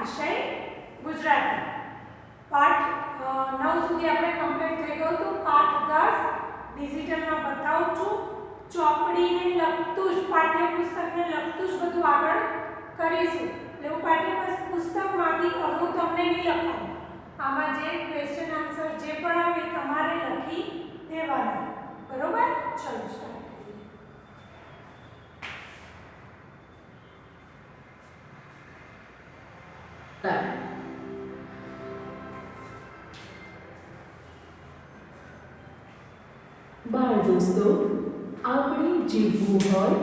વિષય ગુજરાતી. પાઠ 9 સુધી આપણે કમ્પ્લીટ થઈ ગયું હતું. પાઠ 10 ડિજિટલમાં બતાવું છું. ચોપડીને લગતું જ પાઠ્યપુસ્તકને લગતું જ બધું આગળ કરીશું. એટલે હું પાઠ્યપુસ્તકમાંથી અડધું તમને નહીં લખાવું. આમાં જે ક્વેશ્ચન આન્સર જે પણ આવે તમારે લખી દેવાના. બરોબર? ચલો સ્ટાર્ટ. बाळ दोस्तों, આપણે જીવવું હોય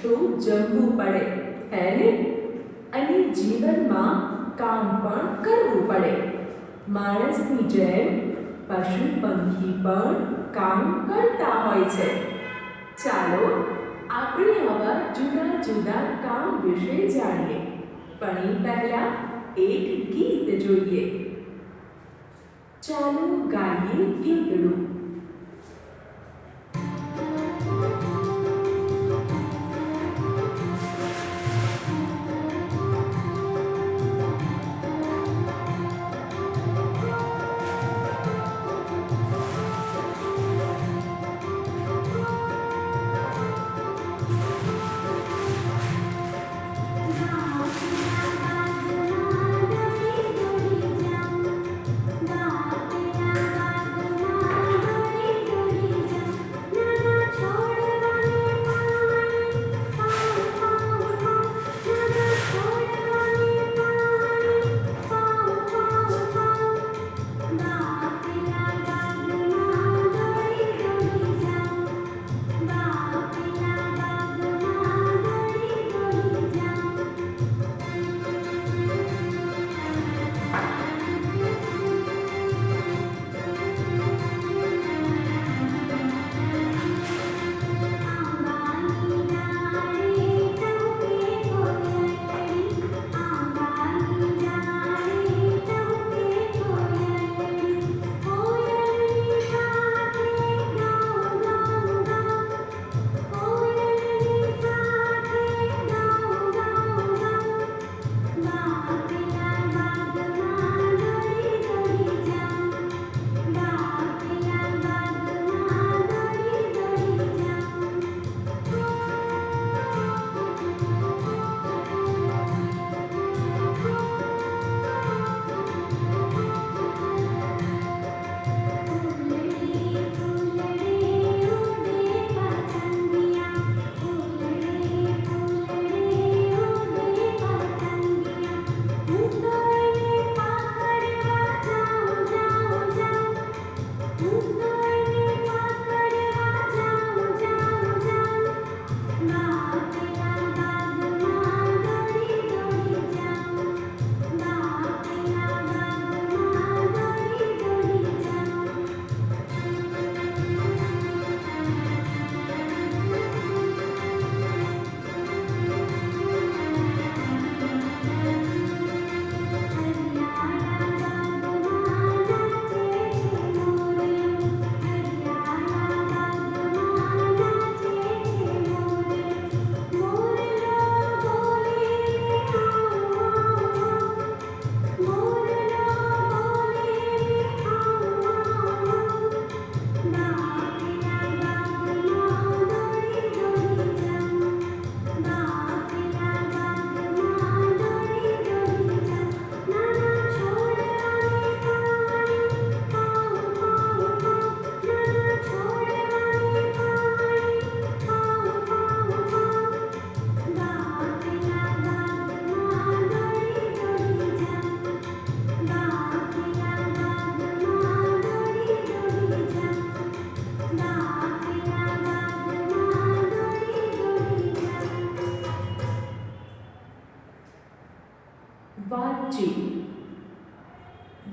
તો જમવું પડે, હે ને? અને જીવનમાં કામ પણ કરવું પડે. માણસની જેમ પશુ પંખી પણ કામ કરતા હોય છે. ચાલો આપણે આવા જુદા જુદા કામ વિશે જાણીએ. પણ એ પહેલા એક ગીત જોઈએ. ચાલો ગાઈએ ગીતડું.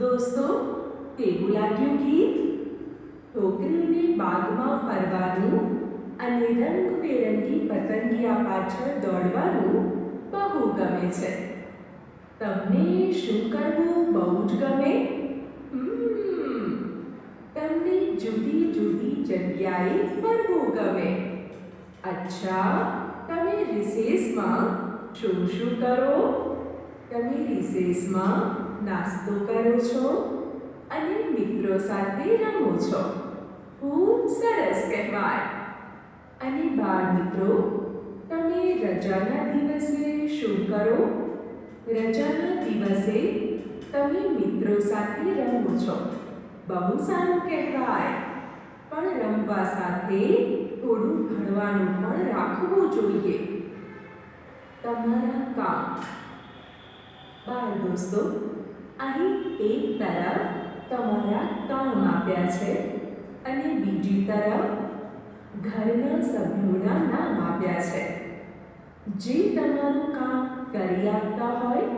દોસ્તો, કેવું લાગ્યું ગીત? છોકરીને બાગમાં ફરવાનું અને રંગબેરંગી પતંગિયા પાછળ દોડવાનું બહુ ગમે છે. તમને શું કરવું બહુ જ ગમે? તમને જુદી જુદી જગ્યાએ ફરવું ગમે. અચ્છા, તમે રિસેસમાં શું શું કરો? તમે રિસેસમાં નાસ્તો કરો છો અને મિત્રો સાથે રમો છો. ખૂબ સરસ કહેવાય. અને બાળ મિત્રો, તમે રજાના દિવસે શું કરો? રજાના દિવસે તમે મિત્રો સાથે રમો છો. બહુ સારું કહેવાય. પણ રમવા સાથે થોડું ભણવાનું પણ રાખવું જોઈએ. તમારા કામ. બાળ દોસ્તો, અહીં એક તરફ તમારા કામ આપ્યા છે અને બીજી તરફ ઘરના સભ્યોના નામ આપ્યા છે. જે તમારું કામ કરી આપતા હોય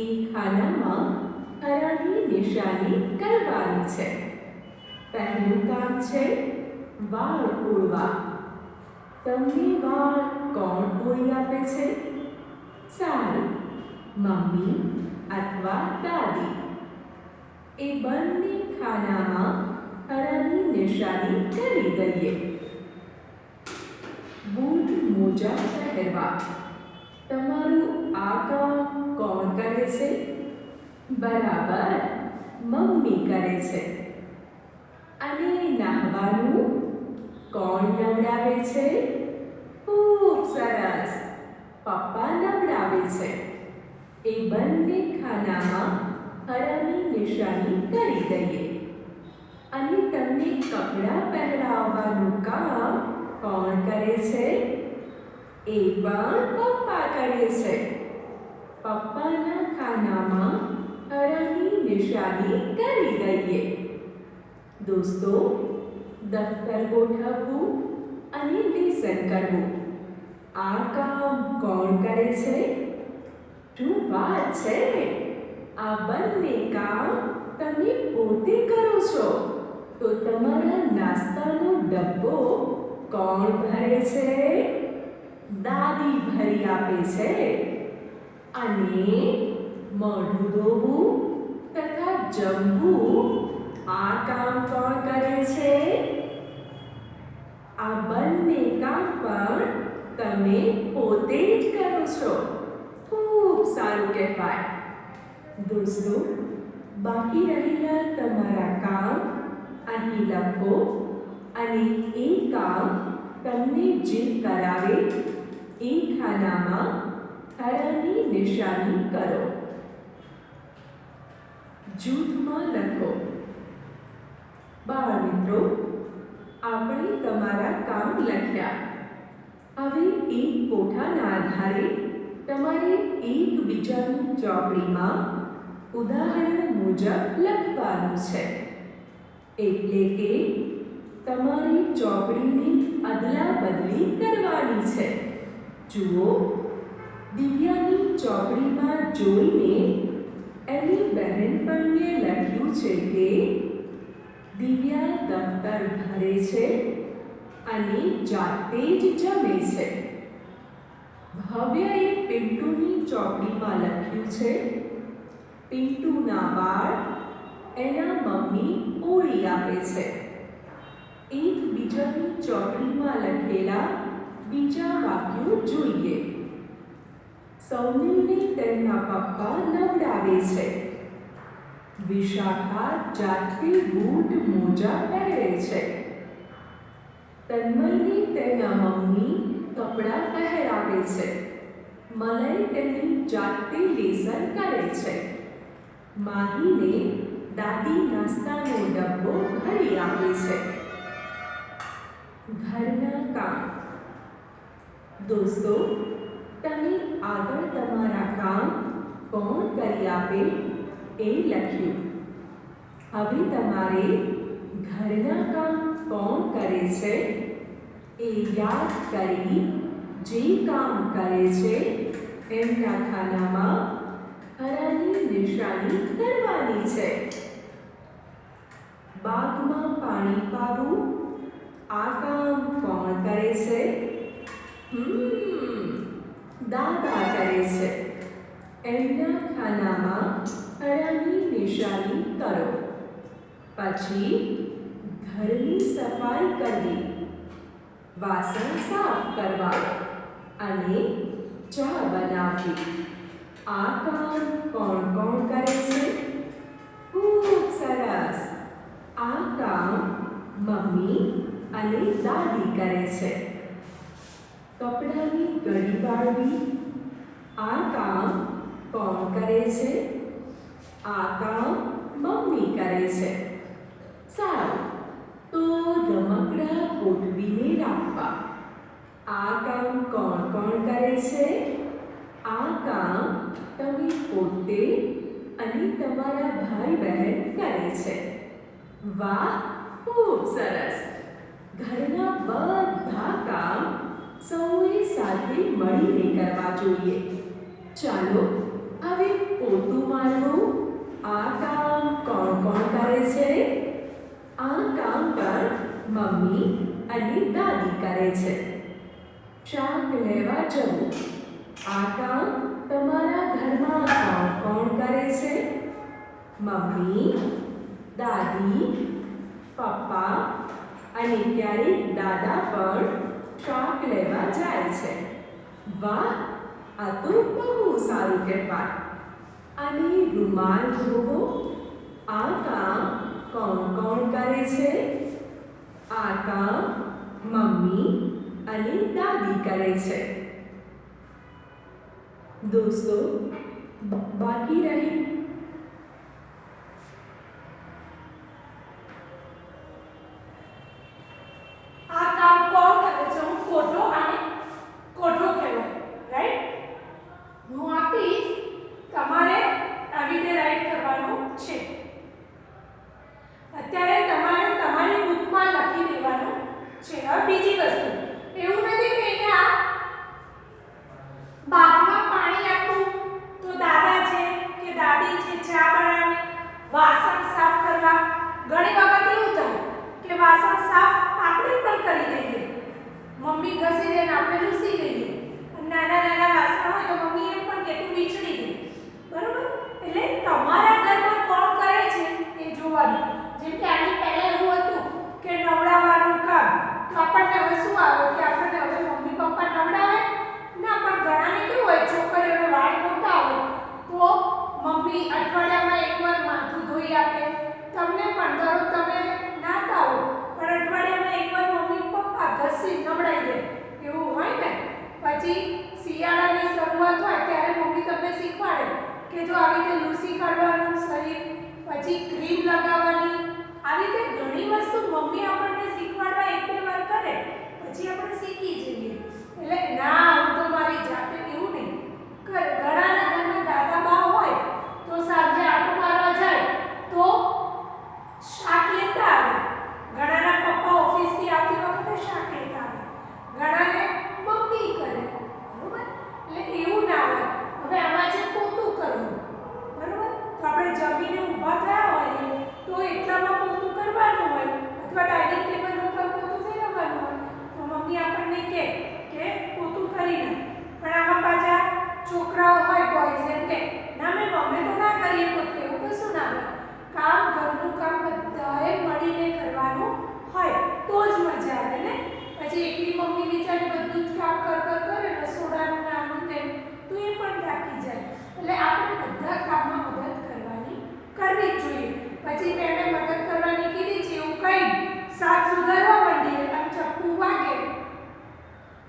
એ ખાનામાં હરાની નિશાની કરવાની છે. પહેલું કામ છે વાળ ઓળવા. તમને વાળ કોણ ઓળી આપે છે? સારું, મમ્મી અથવા દાદી. એ બંને ખાનામાં હરાની નિશાની કરી દઈએ. બૂટ મોજા પહેરવા. તમારું આ કામ કોણ કરે છે? બરાબર, મમ્મી કરે છે. અને નહાવાનું કોણ નવડાવે છે? ખૂબ સરસ, પપ્પા નવડાવે છે. એ બંને ખાનામાં હરાની નિશાની કરી દઈએ. અને તમને કપડાં પહેરાવવાનું કામ કોણ કરે છે? એ પણ પપ્પા કરે છે. પપ્પાના ખાનામાં હરાની નિશાની કરી દઈએ. દોસ્તો, દફતર ગોઠવવું અને લેસન કરવું, આ કામ કોણ કરે છે? શું વાત છે! આ બંને કામ તમે પોતે કરો છો. તો તમારા નાસ્તાનો ડબ્બો કોણ ભરે છે? દાદી ભરી આપે છે. અને મોઢું ધોવું તથા જમવું, આ કામ કોણ કરે છે? આ બંને કામ પણ તમે પોતે જ કરો છો. ખૂબ સારું કહેવાય. દોસ્તો, બાકી રહેલા તમારા કામ અહીં લખો અને એ કામ તમને જે કરાવે એ ખાનામાં હરાની નિશાની કરો. જૂથમાં લખો. બાળ મિત્રો, આપણે તમારા કામ લખ્યા. હવે એક કોઠાના આધારે તમારે એકબીજાની ચોપડીમાં ઉદાહરણ મુજબ લખવાનું છે. એટલે કે તમારી ચોપડીની અદલા બદલી કરવાની છે. જુઓ, દિવ્યાની ચોપડીમાં જોઈને એની બહેનપણીએ લખ્યું છે કે દિવ્યા દફતર ભરે છે અને જાતે જ જમે છે. ભવ્યએ પિન્ટુની ચોપડીમાં લખ્યું છે પિન્ટુના વાળ એના મમ્મી ઓળી આપે છે. એકબીજાની ચોપડીમાં લખેલા બીજા વાક્યો જોઈએ. સૌમ્યને તેમના પપ્પા નવડાવે છે. વિશાખા જાતે બૂટ મોજા પહેરે છે. તન્મયને તેના મમ્મી કપડાં પહેરાવે છે. મલય તેની જાતે લેસન કરે છે. માહીને દાદી નાસ્તાનો ડબ્બો ભરી આપે છે. ઘરના કામ. દોસ્તો, તમે આગળ તમારા કામ કોણ કરી આપે એ લખ્યું. હવે તમારે ઘરના કામ કોણ કરે છે એ યાદ કરી જે કામ કરે છે એમના ખાનામાં હરાની નિશાની કરવાની છે. બાગમાં પાણી પાવું, આ કામ કોણ કરે છે? દાદા કરે છે. એમના ખાનામાં હરાની નિશાની કરો. પછી ઘરની સફાઈ કરવી, વાસણ સાફ કરવા અને ચા બનાવવી, આ કામ કોણ કોણ કરે છે? ખૂબ સરસ. આ કામ મમ્મી અને દાદી કરે છે. કપડાની ગડી બાળવી, આ કામ કોણ કરે છે? આ કામ મમ્મી કરે છે. સારું, તો રમકડા ગોઠવીને રાખવા, આ કામ કોણ કોણ કરે છે? આ કામ તમે પોતે અને તમારા ભાઈ બહેન કરે છે. વાહ, ખૂબ સરસ. ઘરના બધા કામ સૌએ સાથે મળીને કરવા જોઈએ. ચાલો હવે પોતું મારવું, આ કામ કોણ કોણ કરે છે? આ કામ પણ મમ્મી અને દાદી કરે છે. શાક લેવા જવું, આ કામ તમારા ઘરમાં કોણ કોણ કરે છે? મમ્મી, દાદી, પપ્પા અને ક્યારેક દાદા પણ શાક લેવા જાય છે. વાહ, આ તો બહુ સારું કહેવાય. અને રૂમાલ ધોવો, આ કામ કોણ કોણ કરે છે? આ કામ મમ્મી અને દાદી કરે છે. દોસ્તો, બાકી રહી આ કામ કોણ કરે છે? હું કોઠો અને કોઠો કહેવાય, રાઈટ? હું આપીશ, તમારે આવી રીતે રાઈટ કરવાનું છે. અત્યારે તમારે તમારી બુકમાં લખી દેવાનું છે. હવે બીજી વસ્તુ, એવું નથી કે અહીંયા બાથમાં પાણી આપવું તો દાદા છે કે દાદી છે ચા બનાવે, વાસણ સાફ કરવા. ઘણી વખત એવું થાય કે વાસણ સાફ આપણે પણ કરી દઈએ, મમ્મી ઘસી દે ને આપણે લૂસી દઈએ. નાના નાના વાસણ હોય તો મમ્મી એમ પણ કે તું વીછળી દે, બરોબર? એટલે તમારા ઘરમાં કોણ કરે છે એ જોવાનું. જેમ કે આની પહેલા એવું હતું કે નવડાવવાનું કામ, તો આપણને હવે શું આવે કે આપણને હવે મમ્મી પપ્પા નવડાવે ના, પણ ઘણાને કેવું હોય છોકરીઓને વાળ મોટા હોય તો મમ્મી અઠવાડિયામાં એકવાર માથું ધોઈ આપે. તમને પણ દરરોજ તમે નાતા હો પણ અઠવાડિયામાં એકવાર મમ્મી પપ્પા ઘસી નવડાવી દે, એવું હોય ને. પછી શિયાળાની શરૂઆત હોય ત્યારે મમ્મી તમને શીખવાડે કે જો આવી રીતે લૂસી કાઢવાનું શરીર, પછી ક્રીમ લગાવવાની. આવી રીતે ઘણી વસ્તુ મમ્મી આપણને શીખવાડવા એક બે વાર કરે પછી આપણે શીખી જઈએ. એટલે ના, હું તો મારી જાતે એવું નહીં. ઘણાના ઘરમાં દાદા બા હોય તો સાંજે આટો મારવા જાય તો શાક લેતા આવે. ઘણાના પપ્પા ઓફિસથી આવતી વખતે શાક લેતા આવે. ઘણાને મમ્મી કરે, બરોબર? એટલે એવું ના હોય. હવે આમાં છે પોતું કરવું, બરોબર? તો આપણે જમીને ઊભા થયા હોઈએ તો એટલામાં પોતું કરવાનું હોય, અથવા ડાઇનિંગ ટેબલ ઉપર પોતું ફેરવવાનું હોય તો મમ્મી આપણને કહે કે પોતું કરી નાખ. પણ આમાં પાછા છોકરાઓ હોય, બોયઝ, એમ કે ના મેં મમ્મી તો ના કરીએ પોતે, એવું કશું ના હોય. કામ, ઘરનું કામ બધાએ મળીને કરવાનું હોય તો જ મજા આવે ને. પછી એકલી મમ્મી બિચારી બધું જ કામ કરે, રસોડાનું નાનું તેમ, તો એ પણ થાકી જાય. એટલે આપણે બધા કામમાં મદદ કરવી જ જોઈએ. પછી મેં મદદ કરવાની કીધી છે એવું કહી શાક સુધારવા માંડીએ અને ચપ્પુ વાગે.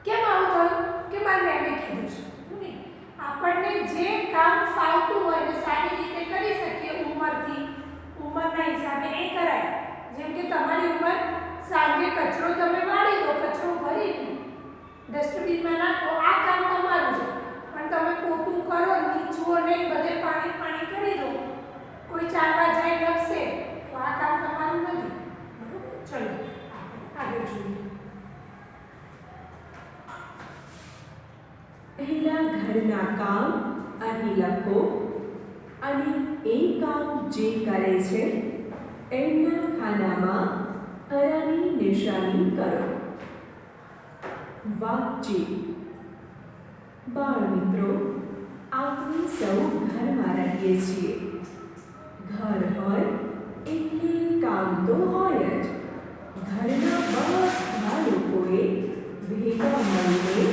કેમ આવું થયું? કે મારી મેમે કીધું છે. આપણને જે કામ ફાવતું હોય ને સારી રીતે કરી શકીએ ઉંમરના હિસાબે એ કરાય. જેમ કે તમારી ઉંમર, સાંજે કચરો તમે વાળી દો, કચરો ભરીને ડસ્ટબિનમાં નાખો, આ કામ તમારું છે. પણ તમે પોતું કરો, નીચવો નહીં, બધે પાણી કરી દો, કોઈ ચાલવા જાય લખશે તો આ કામ તમારું નથી, બરોબર? ચલો આગળ જોઈએ. પહેલા ઘરના કામ અહીં લખો અને એ કામ જે કરે છે એમના ખાનામાં હરાની નિશાની કરો. વાતચીત. બાળ મિત્રો, આપણે સૌ ઘરમાં રહીએ છીએ. ઘર હોય એટલે કામ તો હોય જ. ઘરના બધા લોકોએ ભેગા મળીને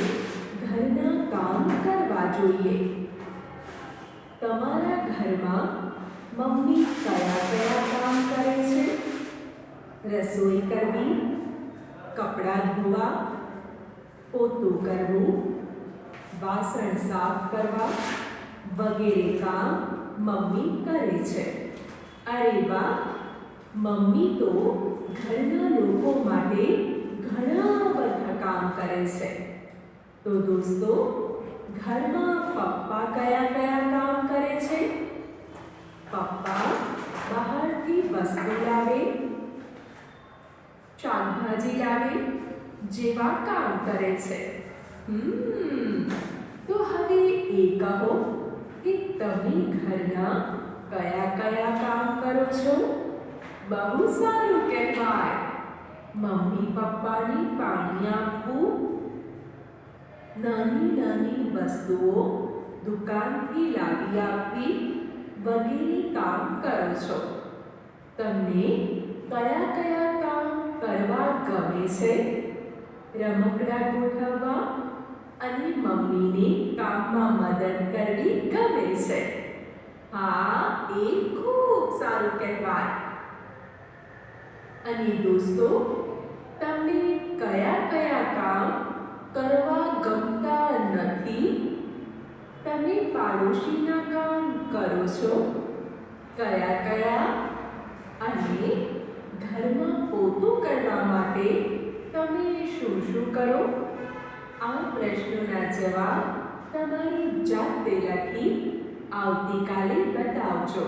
ઘરના કામ કરવા જોઈએ. મમ્મી કયા કયા કામ કરે છે? રસોઈ કરવી, કપડાં ધોવા, પોતું કરવું, વાસણ સાફ કરવા વગેરે કામ મમ્મી કરે છે. અરે વાહ! મમ્મી તો ઘરના લોકો માટે ઘણા બધા કામ કરે છે. તો દોસ્તો, ઘરમાં પપ્પા કયા કયા કામ કરે છે? પપ્પા બહારથી વસ્તુ લાવે, શાકભાજી લાવે જેવા કામ કરે છે. તો હવે એ કહો કે તમે ઘરના કયા કયા કામ કરો છો? બહુ સારું કહેવાય. મમ્મી પપ્પાને પાણી આપવું, નાની નાની વસ્તુઓ દુકાનથી લાવી આપવી વગેરે કામ કરો છો. તમને કયા કયા કામ કરવા ગમે છે? રમકડા ગોઠવવા અને મમ્મીને કામમાં મદદ કરવી ગમે છે. હા, એ ખૂબ સારું કહેવાય. અને દોસ્તો, તમને કયા કયા કામ કરવા ગમતા નથી? તમે પાડોશીના કામ કરો છો? કયા કયા? અને ઘરમાં પોતું કરવા માટે તમે શું શું કરો? આ પ્રશ્નોના જવાબ તમારી જાતે લખી આવતીકાલે બતાવજો.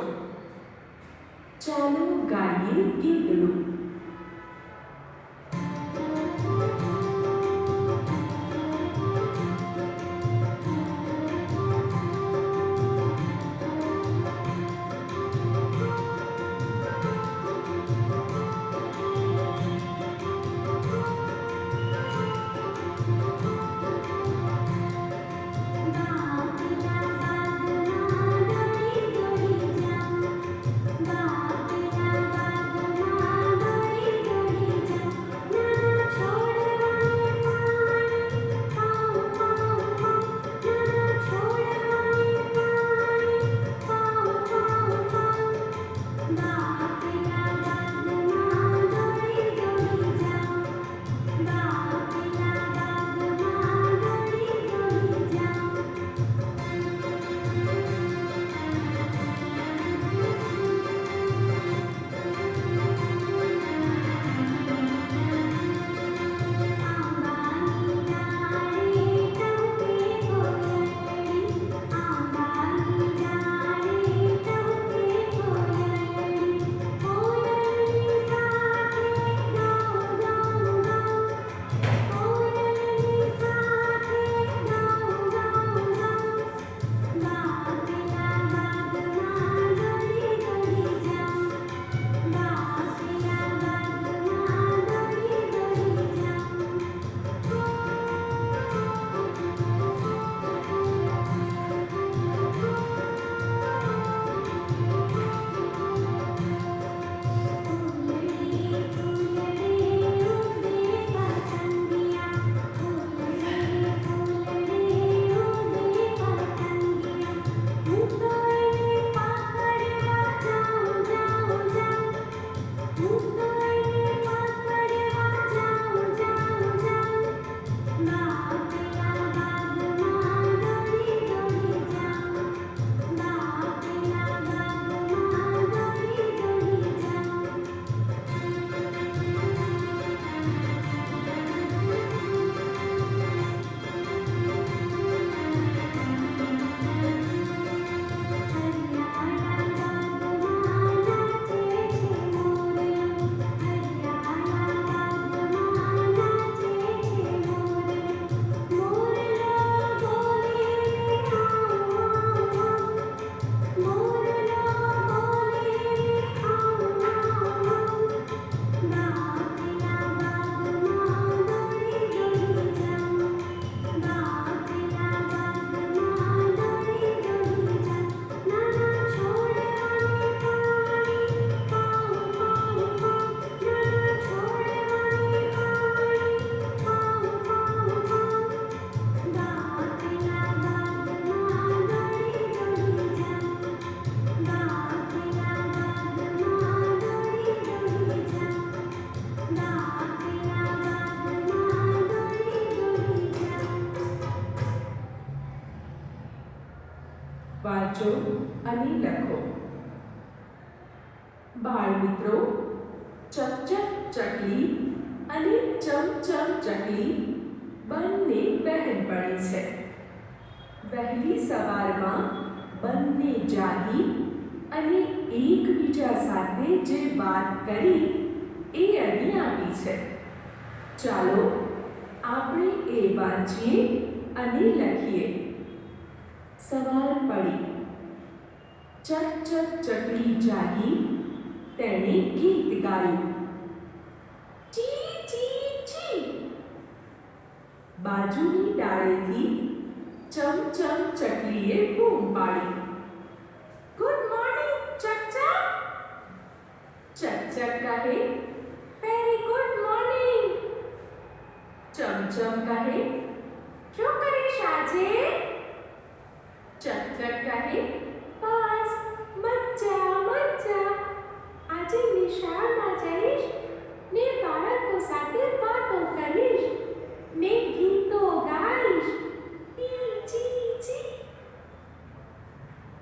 ચાલો ગાઈએ ગીતડું. Bye. વાંચો અને લખો. બાળમિત્રો, ચકચક ચકલી અને ચમચમ ચકલી બંને બહેનપણી છે. વહેલી સવારમાં બંને જાગી અને એકબીજા સાથે જે વાત કરી એ અહીં આપી છે. ચાલો આપણે એ વાંચીએ અને લખીએ. સવાર પડી, ચકચક ચકલી જાગી, તેણે ગીત ગાયું. ચી ચી ચી. બાજુની ડાળેથી ચમચમ ચકલીએ બૂમ પાડી. Good morning ચકચક. ચકચક કહે, વેરી ગુડ મોર્નિંગ. ચમચમ કહે, શું કરીશ આજે? ચકચક કહે, બસ મજા મજા. આજે નિશાળમાં જઈશ ને બાળકો સાથે વાતો કરીશ ને ગીતો ગાઈશ. ચી ચી ચી.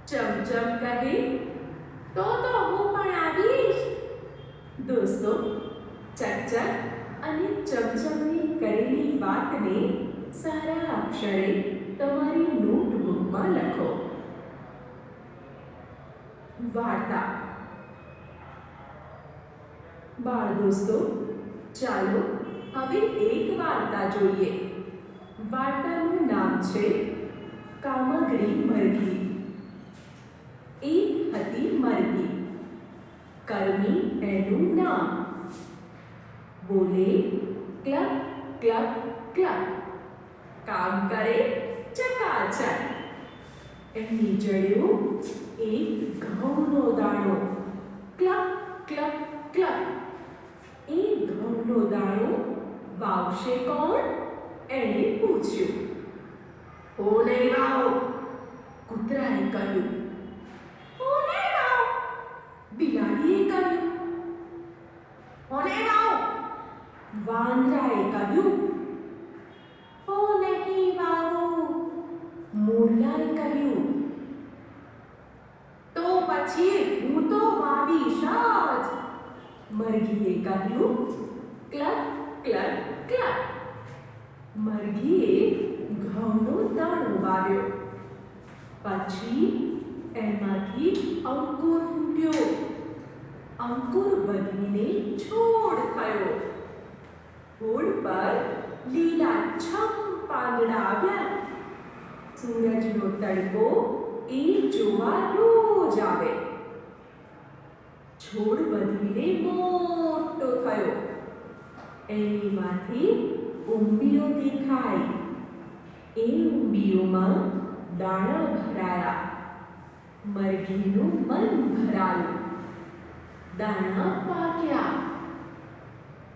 ચમચમ કહે, તો હું પણ આવીશ. દોસ્તો, ચકચક અને ચમચમની કરેલી વાતને સારા અક્ષરે તમારી નોટબુકમાં લખો. વાર્તા. બાળ દોસ્તો, ચાલો હવે એક વાર્તા જોઈએ. વાર્તાનું નામ છે કામગરી મરઘી. એક હતી મરઘી, કર્મી એનું નામ. બોલે ક્લક ક્લક ક્લક, કામ કરે ચકાચક. એમની જડ્યો એક ઘઉંનો દાણો. ક્લક ક્લક ક્લક. એ ઘઉંનો દાણો વાવશે કોણ? એણે પૂછ્યું. હું નહીં વાવું, કૂતરાએ કહ્યું. હું નહીં વાવું, બિલાડીએ કહ્યું. હું નહીં વાવું, વાંદરાએ કહ્યું. હું નહીં વાવું, મોરલાએ કહ્યું. તો પછી હું તો વાવીશ જ, મરઘીએ કહ્યું. ક્લક ક્લક ક્લક. મરઘીએ ઘઉંનો દાણો વાવ્યો. પછી એમાંથી અંકુર ફૂટ્યો. અંકુર વધીને છોડ થયો. છોડ પર લીલાછમ પાંદડા આવ્યા. સૂરજનો તડકો એ જોવા રોજ આવે. છોડ વધીને મોટો થયો. એનીમાંથી ઉંબીઓ દેખાય. એ ઉંબીઓમાં દાણા ભરાયા. મરઘીનું મન ભરાયું. દાણા પાક્યા.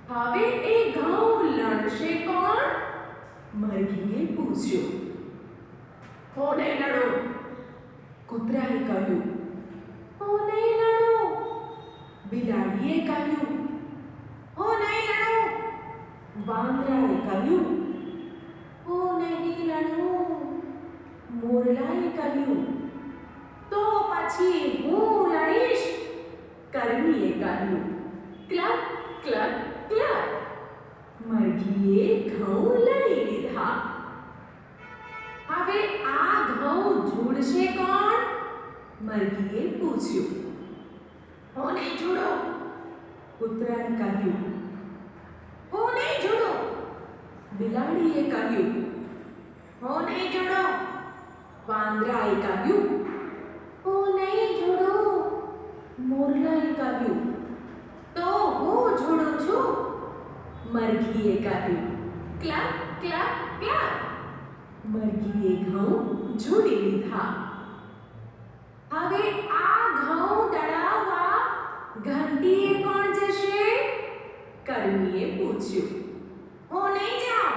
હવે એ ઘઉં લણશે કોણ? મરઘીએ પૂછ્યું. હું નહીં લડું, કૂતરાએ કહ્યું. હું નહીં લડું, બિલાડીએ કહ્યું. હું નહીં લડું, વાંદરાએ કહ્યું. હું નહીં લડું, મોરલાએ કહ્યું. તો પછી હું લડીશ, કર્મીએ કહ્યું. ક્લક ક્લક ક્લક. મરઘીએ ઘઉં લડી લીધા. હવે આ ઘઉં જોડશે કોણ? મરઘીએ પૂછ્યું. હું નહીં જોડું, કૂતરાએ કહ્યું. હું નહીં જોડું, બિલાડીએ કહ્યું. હું નહીં જોડું, વાંદરાએ કહ્યું. હું નહીં જોડું, મોરલાએ કહ્યું. તો હું જોડું છું, મરઘીએ કહ્યું. ક્લક ક્લક ક્લક. મરઘીએ ઘઉં જોડી લીધા. હવે આ ઘઉં દળાવવા ઘંટીએ કોણ જશે? કર્મીએ પૂછ્યું. હું નહીં જાઉં,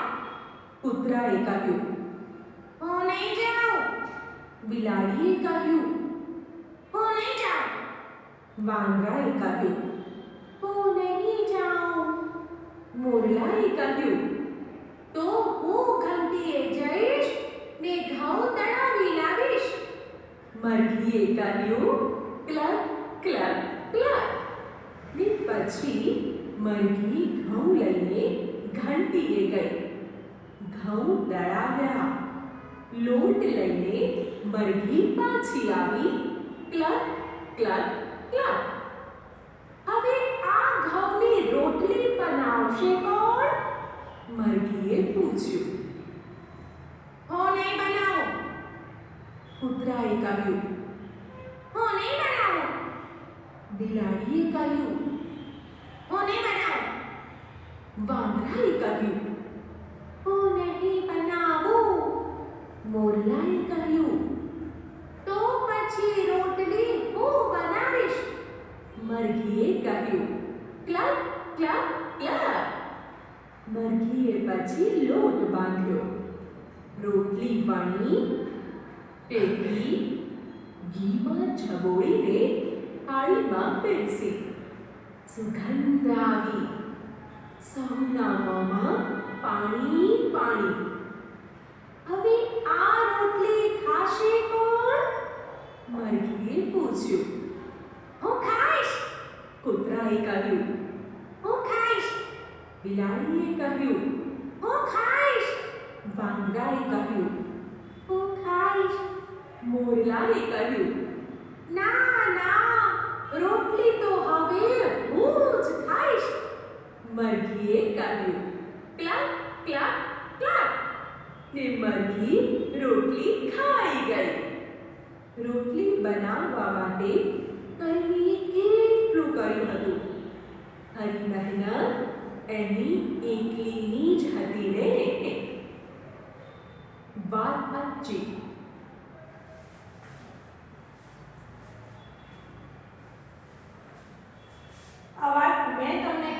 કૂતરાએ કહ્યું. હું નહીં જાઉં, બિલાડીએ કહ્યું. હું નહીં જાઉં, વાંદરાએ કહ્યું. હું નહીં જાઉં, મોરલાએ કહ્યું. તો હું ઘંટીએ જઈશ ને ઘઉં દળાવી લાવીશ, મરઘીએ કહ્યું ક્લબ ક્લબ ક્લબ. ને પછી મરઘી ઘઉં લઈને ઘંટીએ ગઈ. ઘઉં દળાવ્યા. લોટ લઈને મરઘી પાછી આવી. Club club club. હવે આ ઘઉંની રોટલી બનાવશે કોણ? મરઘીએ પૂછ્યું. હું નહીં બનાવું. કૂતરાએ કહ્યું. હું નહીં બનાવું. બિલાડીએ કહ્યું. હું નહીં બનાવું. વાંદરાએ કહ્યું. હું નહીં બનાવું. મોરલાએ કહ્યું. તો પછી રોટલી હું બનાવીશ. મરઘીએ કહ્યું. Club club club. મરઘીએ પછી લોટ બાંધ્યો. રોટલી વણી, ટેકી, ઘીમાં છબોળીને થાળીમાં પીરસી. સુગંધ આવી. સૌના મોંમાં પાણી પાણી. હવે આ રોટલી ખાશે કોણ? મરઘીએ પૂછ્યું. હું ખાઈશ. કૂતરાએ કહ્યું. હું ખાઈશ. બિલાડીએ કહ્યું. હું ખાઈશ. વાંદરાએ કહ્યું. હું ખાઈશ. મોરલાએ કહ્યું. ના ના, રોટલી તો હવે હું જ ખાઈશ. મરઘીએ કહ્યું. Club club club. ને મરઘી રોટલી ખાઈ ગઈ. રોટલી બનાવવા માટે કર્મીએ કેટલું કર્યું હતું. હરી મહેનત એની એકલીની જ હતી ને. વાત પંચી. આ વાત મેં તમને